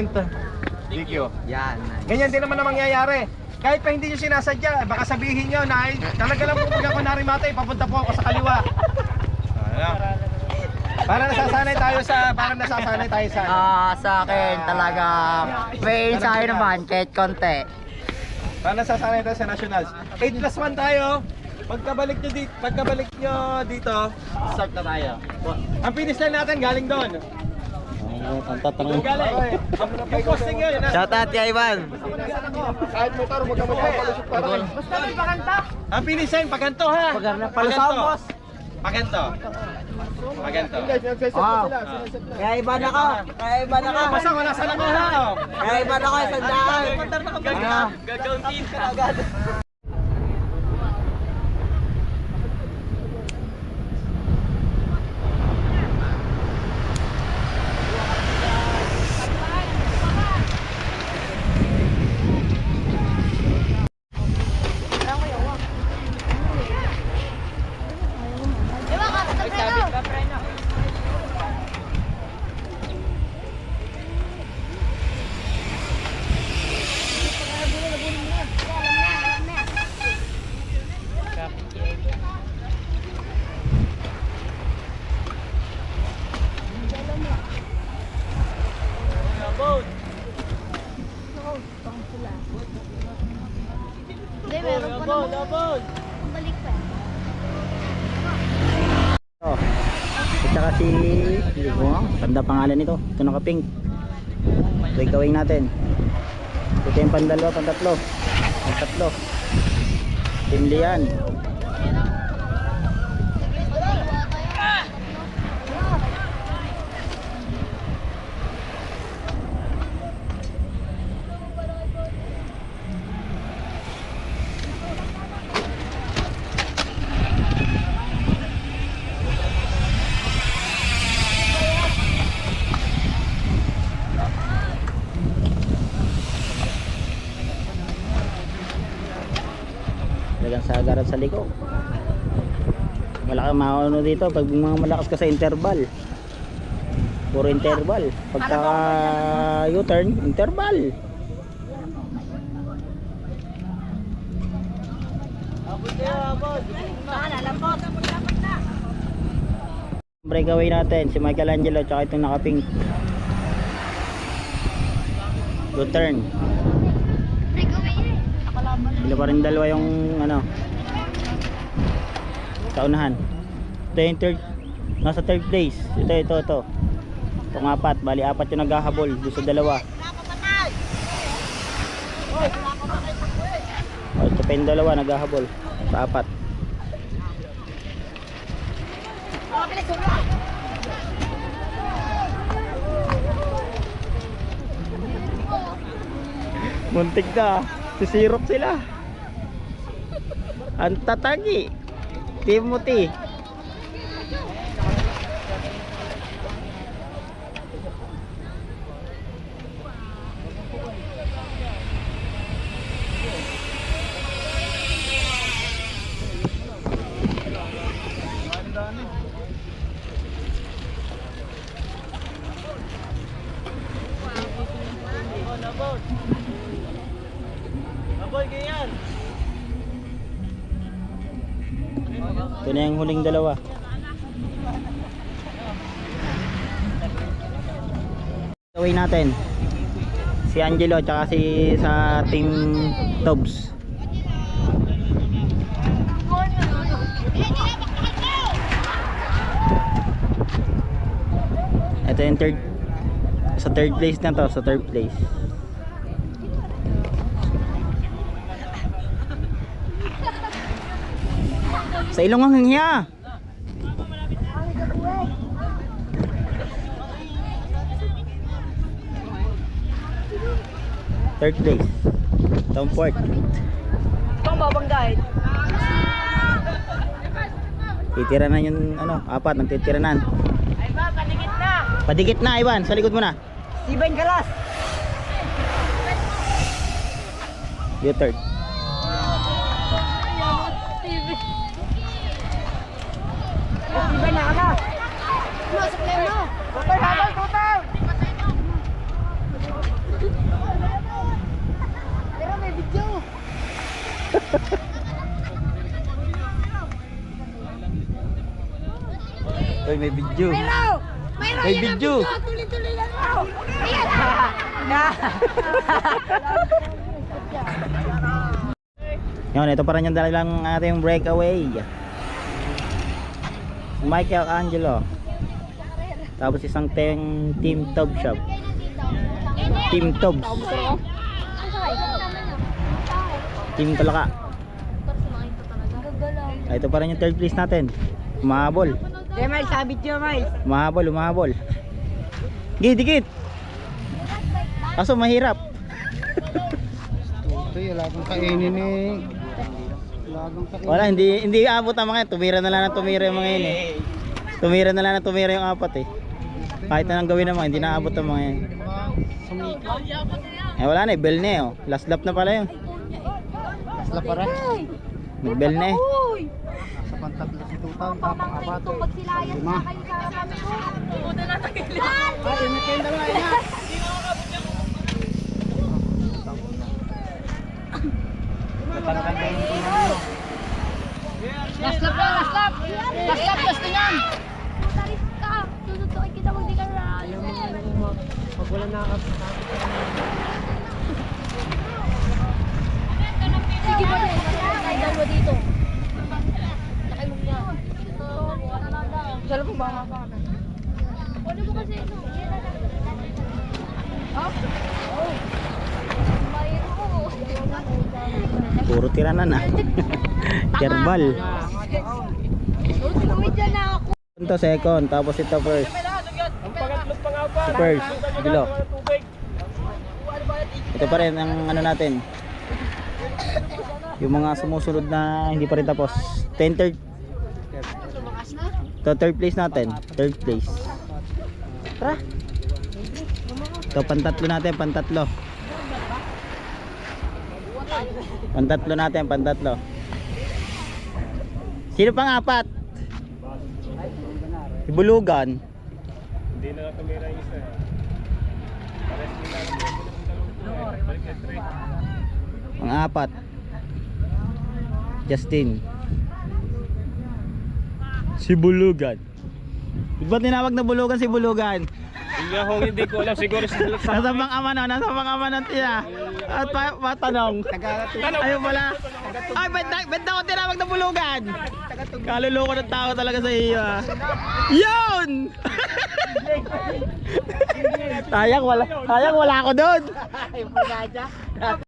point. DQ. Yan. Ganyan din naman ang mangyayari. Kahit pa hindi nyo sinasadya, baka sabihin nyo na talaga lang po pag ako narimatay, papunta po ako sa kaliwa. Parang nasasanay tayo sa Sa akin talaga may ensayo naman kahit konti. Parang nasasanay tayo sa nationals. 8+1 tayo. Pagkabalik nyo dito, start na tayo. Ang finish line natin galing doon. Doon galing. Ang posting yun. Shout out kay Ivan. Kahit motor, huwag ka magpapalusot pa rin. Basta may pakanta. Ang finish line, paganto ha. Palusamos. Paganto. Paganto. Kaya Ivan ako. Basta wala sa lang ha. Kaya Ivan ako, sandaan. Gagawin ka agad. Hindi, meron pa naman. Balik pa. At saka si tanda pangalan nito. Ito naka-pink. Ito yung gawin natin. Ito yung pandalawa, pantatlo. Pantatlo. Timli yan. Talagang sagaran sa liko. Malaki maano dito pag mga malakas ka sa interval. Puro interval. Pagka U-turn, interval. Breakaway natin si Michelangelo tsaka itong naka-pink. U-turn. Bila pa rin dalawa yung ano sa unahan. Ito yung third, nasa third place. Ito itong apat, bali apat yung naghahabol doon sa dalawa. Ito pa yung dalawa naghahabol sa apat. Muntik na, sisirok sila. Ang tatagi Timothy. Ito na yung huling dalawa. Gawin natin si Angelo tsaka si sa team Tobs. Ito yung third place na to, sa third place. Sa ilong ang hangya. Third place. Tom Ford. Itong babanggain. Titira na yung ano, apat nagtitira na. Ay ba, panikit na. Padikit na, Ivan, sa likod mo na. Steven Galas. Yung third. Steven na ka. Masok na mo. Tutay, habang tutay. Ay, may video. Mayro! Mayro! May yan ang video. Tuloy-tuloy lang mo! Ayan! Yun, ito pa rin yung dalang ating breakaway. Michael Angelo. Tapos isang Team Tob Shop. Team Tobs. Team Talaka. Ay, ito pa rin yung third place natin. Umahabol. Jemay, sabit Jemay! Umahabol. Dikit. Kaso mahirap. Wala akong kainin eh. Wala, hindi aabot ang mga yan. Tumira na lang ng tumira yung mga yun eh. Tumira na lang ng tumira yung apat eh. Kahit na nang gawin ng mga, hindi na aabot ang mga yan. Eh wala na eh, bell na eh oh. Last lap na pala yun. Isla pa rin. Nag-bell na eh. Sa pantatlo si Tutang, tapang apat. Magsilayas Lima. na kayo sa kami mo! Ay, may kayong dalawa na. Last lap na! Last lap! Last lap! Last na yan! Taris ka! Tututukin kita mag di ka na! Pag wala nakakapit. Sige ba rin? Tayo dalawa dito. Lakay mo niya. Sala mo ba nga ka? Ano mo kasi ito? Ha? Oh! Mayro! Puro tiranan ah. Kerbal. Tuloy dyan na ako! Ito second, tapos ito first. Si first, bilo. Ito pa rin ang ano natin. Yung mga sumusunod na hindi pa rin tapos. 10 third. Ito third place natin. Third place. Tara. Ito pantatlo natin, pantatlo. Pantatlo natin, pantatlo. Sino pang apat? Ibulugan. Hindi na tumira yung isa. Ang apat. Justin. Si Bulugan. Ba't tinawag na Bulugan si Bulugan? Hindi ko alam, siguro sila sa... Nasa pang ama na, nasa pang ama na tiya. At matanong. Ayun pala. Ay, ba't ako tinawag na Bulugan? Kaluloko ng tao talaga sa iyo ah. Yun! Sayang wala ako doon.